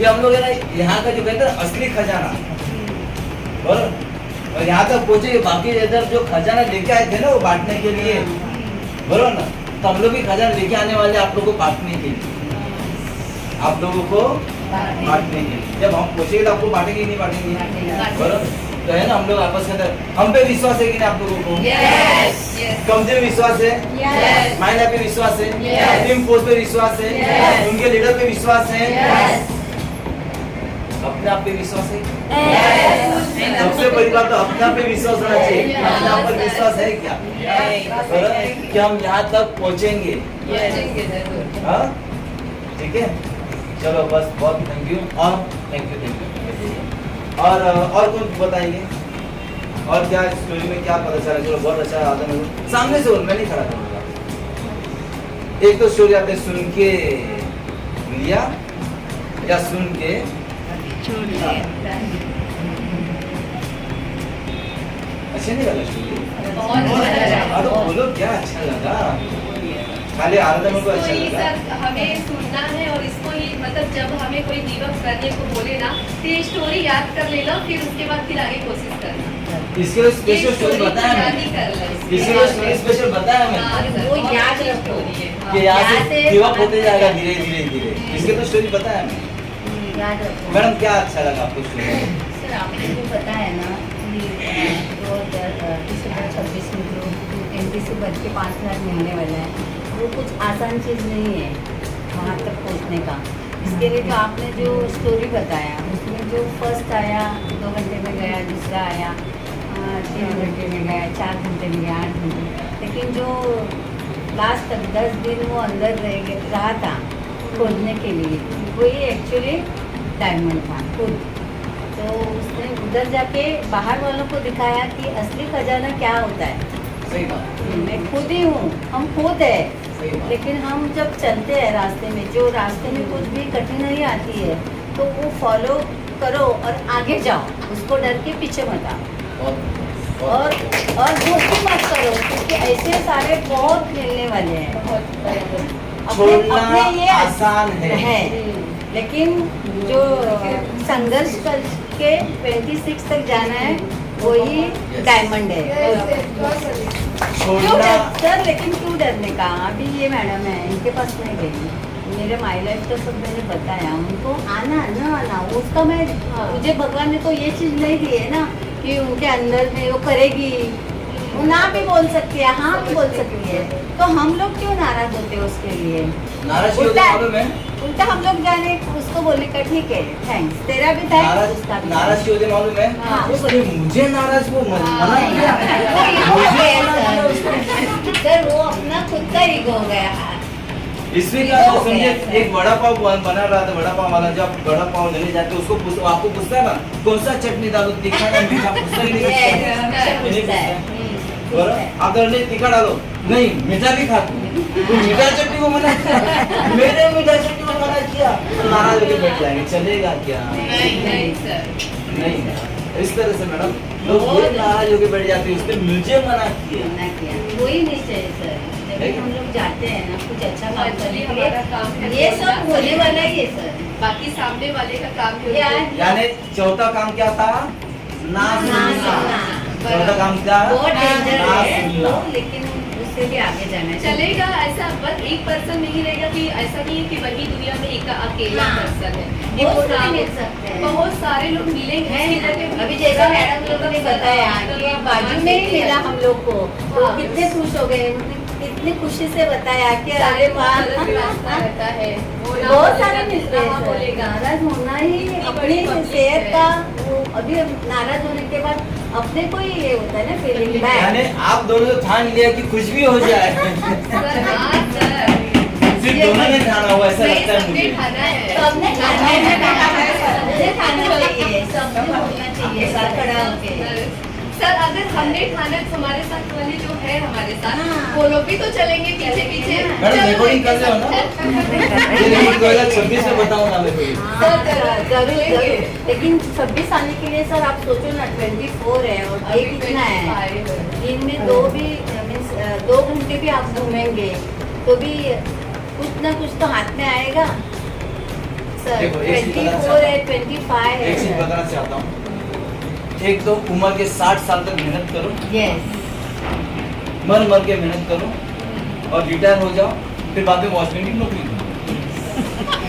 ये हम लोग है ना यहाँ का जो कहते हैं असली खजाना, और यहाँ तक पहुंचे, बाकी इधर जो खजाना लेके आए थे ना वो बांटने के लिए, बरोबर ना, तो हम लोग भी खजाना लेके आने वाले आप लोगों को बांटने के लिए, आप लोगों को बांटने के लिए। जब हम पहुंचेंगे तो आपको बांटेंगे नहीं बांटेंगे, बरोबर? तो है ना, हम लोग आपस के अंदर, हम पे विश्वास है कि नहीं आप लोगों को? कमजोर विश्वास है, माइना पे विश्वास है, टीम फोर्स पे विश्वास है, उनके लीडर पे विश्वास है, अपने आप पे विश्वास है। सबसे बड़ी बात तो अपने आप पे विश्वास होना चाहिए। अपने आप पर विश्वास है क्या? कि हम यहाँ तक पहुँचेंगे। हाँ, ठीक है। चलो बस बहुत थैंक यू और थैंक यू और कौन बताएंगे और क्या स्टोरी में क्या पता चला? चलो बहुत अच्छा आता है, सामने से बोल, मैं नहीं खड़ा करूँगा। एक तो स्टोरी आपने सुन के लिया या सुन के अच्छा नहीं लगा स्टोरी? बहुत अच्छा लगा। हाँ तो बोलो क्या अच्छा लगा? खाली आराधना को अच्छा इसको ही लगा? सर हमें सुनना है और इसको ही मतलब जब हमें कोई गिव अप करने को बोले ना तो ये स्टोरी याद कर लेना, फिर उसके बाद फिर आगे कोशिश करना। इसके लिए स्पेशल स्टोरी बताया याद मैंने, ही कर लो। इसके लिए स्टोरी स्पेशल बताया मैंने हाँ, सर, वो बहुत याद अच्छी रखो। स्टोरी है। कि यहाँ याद से है, गिव अप होते पता जाएगा चलेगा। धीरे धीरे धीरे। इसके तो स्टोरी बताया मैंने। याद रखो मैडम क्या अच्छा लगा आपको स्टोरी? सर, आपने जो बताया ना कि 2026 में जो MPC बच के 5 लाख मिलने वाला है, वो कुछ आसान चीज़ नहीं है वहाँ तक पहुँचने का। इसके लिए जो आपने जो स्टोरी बताया उसमें जो फर्स्ट आया 2 घंटे में गया, दूसरा आया 3 घंटे में गया, 4 घंटे में गया, 8 घंटे, लेकिन जो लास्ट तक 10 दिन वो अंदर रहा था खोजने के लिए, वही एक्चुअली डायमंड था खुद। तो उसने उधर जाके बाहर वालों को दिखाया कि असली खजाना क्या होता है। सही बात, मैं खुद ही हूँ, हम खुद है, सही बात। लेकिन हम जब चलते हैं रास्ते में, जो रास्ते में कुछ भी कठिनाई आती है तो वो फॉलो करो और आगे जाओ, उसको डर के पीछे मत आओ। बहुत और दोस्ती मत करो, क्योंकि ऐसे सारे बहुत मिलने वाले हैं। छोड़ना आसान है। लेकिन जो संघर्ष करके 26 तक जाना है वही डायमंड है। क्यों छोड़ना सर, लेकिन क्यों डरने का? अभी ये मैडम है, इनके पास नहीं गई, मेरे माई लाइफ तो सब मैंने बताया उनको, आना न आना उसका मैं, मुझे भगवान ने तो ये चीज़ नहीं दी है ना कि उनके अंदर में वो करेगी, वो ना भी बोल सकती है, हाँ भी बोल सकती है, तो हम लोग क्यों नाराज होते हैं उसके लिए? नाराज क्यों होते मालूम है? उल्टा हम लोग जाने उसको बोलने का ठीक है, थैंक्स, तेरा भी थैंक्स, उसका भी नाराज क्यों होते मालूम है? हाँ, वो उसने मुझे नाराज को मना किया। सर वो अपना खुद का ईगो हो गया। इसमें क्या था समझे, एक वड़ा पाव बना रहा था, वड़ा पाव वाला जब वड़ा पाव लेने जाते उसको आपको पूछता है ना कौन सा चटनी डालो, तीखा या मीठा, पूछता ही नहीं। और अगर नहीं तीखा डालो, नहीं मीठा भी खा, तो मीठा चटनी को मना किया, मेरे मीठा चटनी को मना किया, तो नाराज होकर बैठ जाएंगे, चलेगा क्या? नहीं सर, नहीं, इस तरह से मैडम लोग बहुत नाराज होकर बैठ जाते हैं, उसने मुझे मना किया। वही नहीं चाहिए सर, जब हम लोग जाते हैं ना कुछ अच्छा काम करने के हमारा काम है लिए, ये सब होने वाला ही है सर। बाकी सामने वाले का काम है यानी चौथा काम क्या था? ना सुनना। चौथा काम क्या? बहुत डेंजर ना है सुनना। वो, लेकिन उससे भी आगे जाना चाहिए। चलेगा। ऐसा बस एक पर्सन नहीं रहेगा कि ऐसा नहीं है कि वही दुनिया में एक अकेला हाँ। पर्सन है, बहुत वो सारे मिल सकते हैं। बहुत सारे लोग मिलेंगे। है इसकी ना? वजह भी अभी जैसा पूरा मैडम लोगों ने बताया कि बाजू में ही मिला हम लोग को, तो हाँ। कितने खुश हो गए, इतनी खुशी से बताया कि अरे सारे वाह, रास्ता रहता है, वो ना बहुत बोलेगा, सारे मिलते ना हैं सर। बोलेगा। नाराज होना ही अपनी बड़ी public सेहत है। का, वो अभी नाराज होने के बाद अपने को ही ये होता है ना फीलिंग यानी बैड। आप दोनों तो ठान लिया कि कुछ भी हो जाए, सर, हाँ, सर। सिर्फ दोनों ने ठाना हुआ ऐसा नहीं, लगता है सबने मुझे। ठाना है। सबने खाना है, सबने खाना चाहिए, सबने बोलना चाहिए सर खड़ा होके। सर अगर हमने ठाना तो हमारे साथ वाले जो है हमारे साथ हाँ। वो लोग भी तो चलेंगे पीछे पीछे। मैडम रिकॉर्डिंग कर रहे हो ना? ये रिकॉर्डिंग 2026 में बताऊँ ना मैं कोई। हाँ, जरूर जरूर, लेकिन 26 आने के लिए सर आप सोचो ना, 24 है और डे कितना है, दिन में 2 भी मीन्स 2 घंटे भी आप घूमेंगे तो भी कुछ ना कुछ तो हाथ में आएगा सर। देखो, एक चीज़ बताना 24 है, चाहता 25 एक चीज है। बताना चाहता हूँ, एक तो उम्र के 60 साल तक मेहनत करो, यस, मर मर के मेहनत करो और रिटायर हो जाओ, फिर बाद में वॉचमैन की नौकरी करो।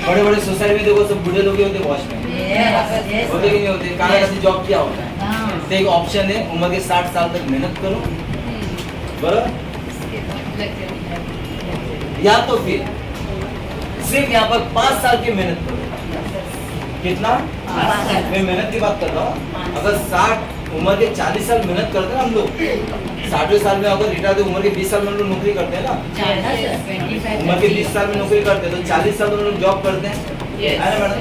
बड़े बड़े सोसाइटी में देखो सब बूढ़े लोग ही होते वॉचमैन, यस, होते कि नहीं होते? कहाँ कैसे जॉब किया होता है? हाँ। तो एक ऑप्शन है उम्र के 60 साल तक मेहनत करो, बराबर? या तो फिर सिर्फ यहाँ पर 5 साल की मेहनत करो। कितना? मैं मेहनत की बात कर रहा हूँ। अगर 60 उम्र के 40 साल मेहनत करते हैं ना हम लोग, 60वें साल में अगर रिटायर तो उम्र के 20 साल में हम लोग नौकरी करते हैं ना, उम्र के 20 साल में नौकरी करते हैं तो 40 साल में हम लोग जॉब करते हैं, है ना मैडम?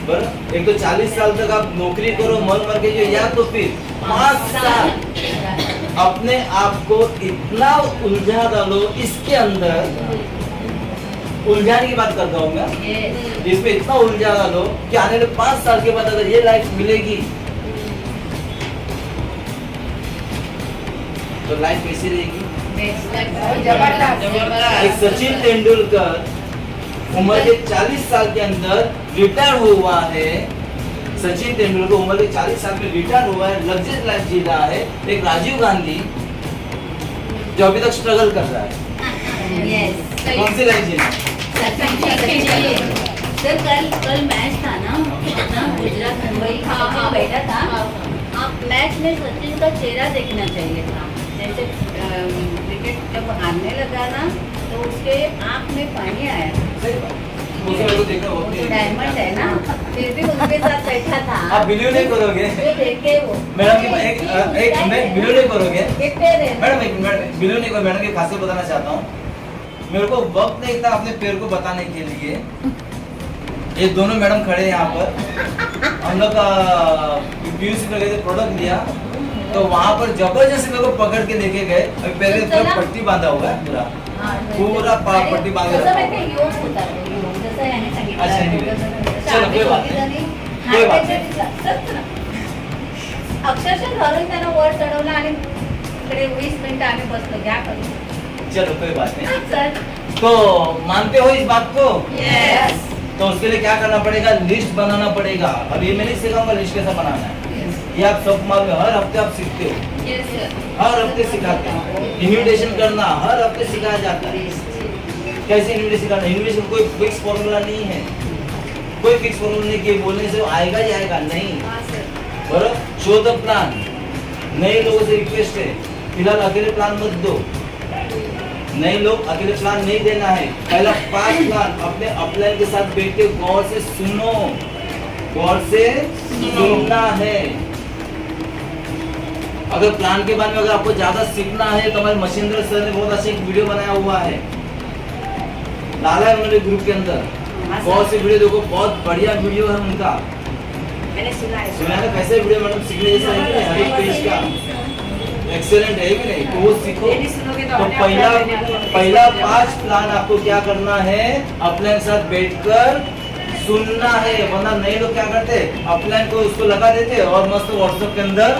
बरं, एक तो 40 साल तक आप नौकरी करो मर मर के जो, या तो फिर 5 साल अपने आप को इतना उलझा डालो इसके अंदर, उलझाने की बात करता हूँ मैं, इसमें इतना उलझा डालो कि आने वाले 5 साल के बाद अगर ये लाइफ मिलेगी तो लाइफ कैसी रहेगी? एक सचिन तेंदुलकर उम्र के 40 साल के अंदर रिटायर हुआ है। सचिन तेंदुलकर उम्र के 40 साल में रिटायर हुआ है, लग्जरियस लाइफ जी रहा है। एक राजीव गांधी जो अभी तक स्ट्रगल कर रहा है, कौन सी लाइफ जीना? सर कल मैच था ना गुजरात मुंबई का, बैठा था। आप मैच में सचिन का चेहरा देखना चाहिए था। जैसे क्रिकेट जब हारने लगा ना तो उसके आँख में पानी आया था। उसे मेरे को देखना होता है। डायमंड है ना, फिर भी उसके साथ बैठा था। आप बिलीव नहीं करोगे जो देखे वो मैडम की एक मैं बिलीव नहीं करोगे कितने दिन मैडम, एक मिनट बिलीव नहीं करोगे। मैडम की खासियत बताना चाहता हूँ। मेरे को वक्त नहीं था अपने पैर को बताने के लिए। ये दोनों मैडम खड़े हैं यहाँ पर। हम लोग पीयूसी में गए थे, प्रोडक्ट लिया तो वहाँ पर जबरदस्ती मेरे को पकड़ के लेके गए। अभी पैर में पूरा पट्टी बांधा हुआ है, पूरा पट्टी बांधे रखा हुआ है। अच्छा, चलो कोई बात नहीं, कोई बात नहीं। अक्षरशः घरून त्यानं वर चढवलं आणि इकडे 20 मिनिटं आम्ही बसलो. घ्या करून. चलो कोई बात नहीं। सर तो मानते हो इस बात को? यस. तो उसके लिए क्या करना पड़ेगा? लिस्ट बनाना पड़ेगा। अब ये मैं नहीं सिखाऊंगा लिस्ट कैसा बनाना है, ये आप सब मालूम है। हर हफ्ते आप सीखते हो, हर हफ्ते सिखाते हैं। इन्विटेशन करना हर हफ्ते सिखाया जाता है। कैसे इन्विटेशन करना? इन्विटेशन कोई फिक्स फॉर्मूला नहीं है, कोई फिक्स फॉर्मूला नहीं कि बोलने से आएगा ही आएगा, नहीं। बराबर, शो द प्लान। नए लोगों से रिक्वेस्ट है, फिलहाल अकेले प्लान मत दो। नए लोग अकेले प्लान नहीं देना है। पहला 5 प्लान अपने अपलाइन के साथ बैठ के गौर से सुनो, गौर से सुनना है। अगर प्लान के बारे में अगर आपको ज्यादा सीखना है तो हमारे मशींद्र सर ने बहुत अच्छा एक वीडियो बनाया हुआ है, डाला है उन्होंने ग्रुप के अंदर। बहुत से वीडियो देखो, बहुत बढ़िया वीडियो है उनका। मैंने सुना है. सुना है कैसे वीडियो मैडम? सीखने जैसा है कि नहीं? हर एक पेज का एक्सेलेंट है कि नहीं? तो वो सीखो। तो पहला 5 प्लान आपको क्या करना है? अपने साथ बैठकर सुनना है। वरना नए लोग क्या करते हैं, अपलाइन को उसको लगा देते और मस्त व्हाट्सएप के अंदर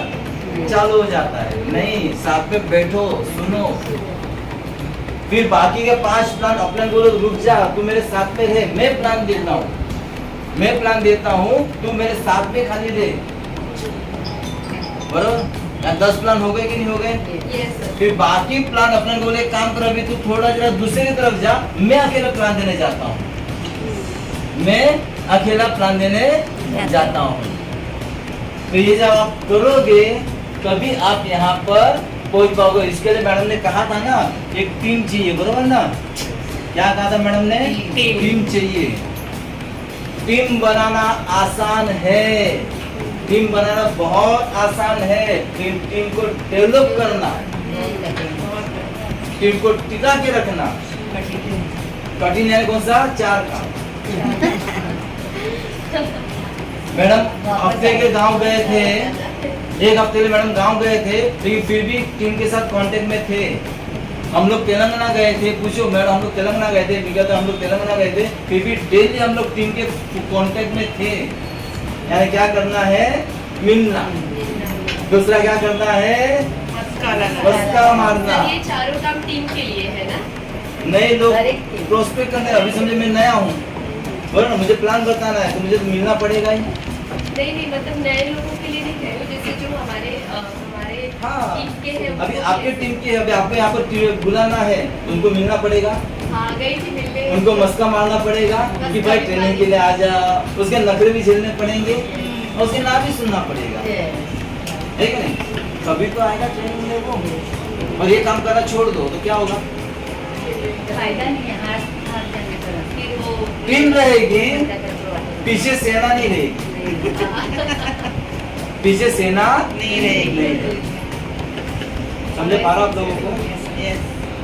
चालू हो जाता है। नहीं, साथ में बैठो, सुनो। फिर बाकी के 5 प्लान अपलाइन को रुक जा, तू मेरे साथ में रहे, मैं प्लान देता हूँ, मैं प्लान देता हूँ, तू मेरे साथ में खाली रहे। बराबर? 10 प्लान हो गए कि नहीं हो गए? फिर बाकी प्लान अपने बोले काम कर, अभी तू थोड़ा जरा दूसरे की तरफ जा, मैं अकेला प्लान देने जाता हूँ, मैं अकेला प्लान देने जाता हूँ। तो ये जब आप करोगे तभी आप यहाँ पर पहुंच पाओगे। इसके लिए मैडम ने कहा था ना, एक टीम चाहिए, बरोबर ना? क्या कहा था मैडम ने? टीम चाहिए। टीम बनाना आसान है, टीम बनाना बहुत आसान है। टीम को डेवलप करना, टीम को टिका के रखना कठिन है। कौन सा? 4 का। मैडम हफ्ते के गांव गए थे, एक हफ्ते में मैडम गांव गए थे, लेकिन फिर भी टीम के साथ कांटेक्ट में थे। हम लोग तेलंगाना गए थे, पूछो मैडम, हम लोग तेलंगाना गए थे, विगत हम लोग तेलंगाना गए थे, फिर भी डेली हम लोग टीम के कांटेक्ट में थे। यानी क्या करना है? मिलना। दूसरा क्या करना है? मस्का मारना। ये चारों काम टीम के लिए है ना? नए लोग प्रोस्पेक्ट करने, अभी समझे मैं नया हूँ, बोलो ना, मुझे प्लान बताना है तो मुझे तो मिलना पड़ेगा ही। नहीं, मतलब नए लोगों के लिए नहीं कह रही, जैसे जो हमारे हाँ, टीम के हैं, अभी आपके टीम की, अभी आपको यहाँ पर बुलाना है, उनको मिलना पड़ेगा। हाँ, गई थी मिलने, उनको मस्का मारना पड़ेगा कि भाई ट्रेनिंग के लिए आ जा, उसके नखरे भी झेलने पड़ेंगे और उसके नाम भी सुनना पड़ेगा, है कि नहीं? कभी तो आएगा ट्रेनिंग में वो, और ये काम करना छोड़ दो तो क्या होगा? फायदा नहीं है, हार जाने का। फिर वो टीम रहेगी, पीछे सेना नहीं रहेगी, पीछे सेना नहीं रहेगी। समझे पा रहा आप लोगों को?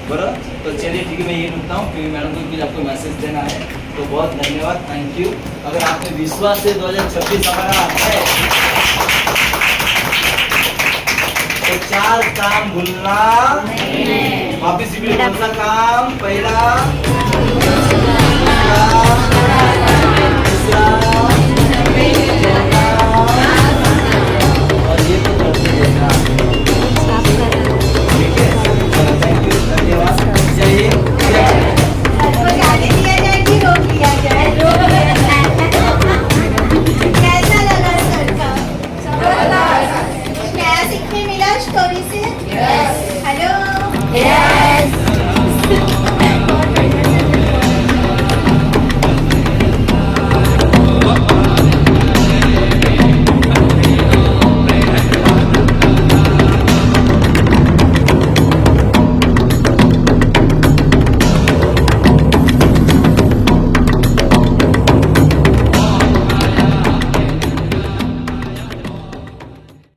बराबर? तो चलिए ठीक है, मैं ये रुकता हूँ क्योंकि मैडम को कुछ आपको मैसेज देना है। तो बहुत धन्यवाद, थैंक यू। अगर आपने विश्वास से 2026 हमारा है तो 4 काम भूलना वापिस रिपीट, कौन सा काम? पहला, दूसरा, तीसरा,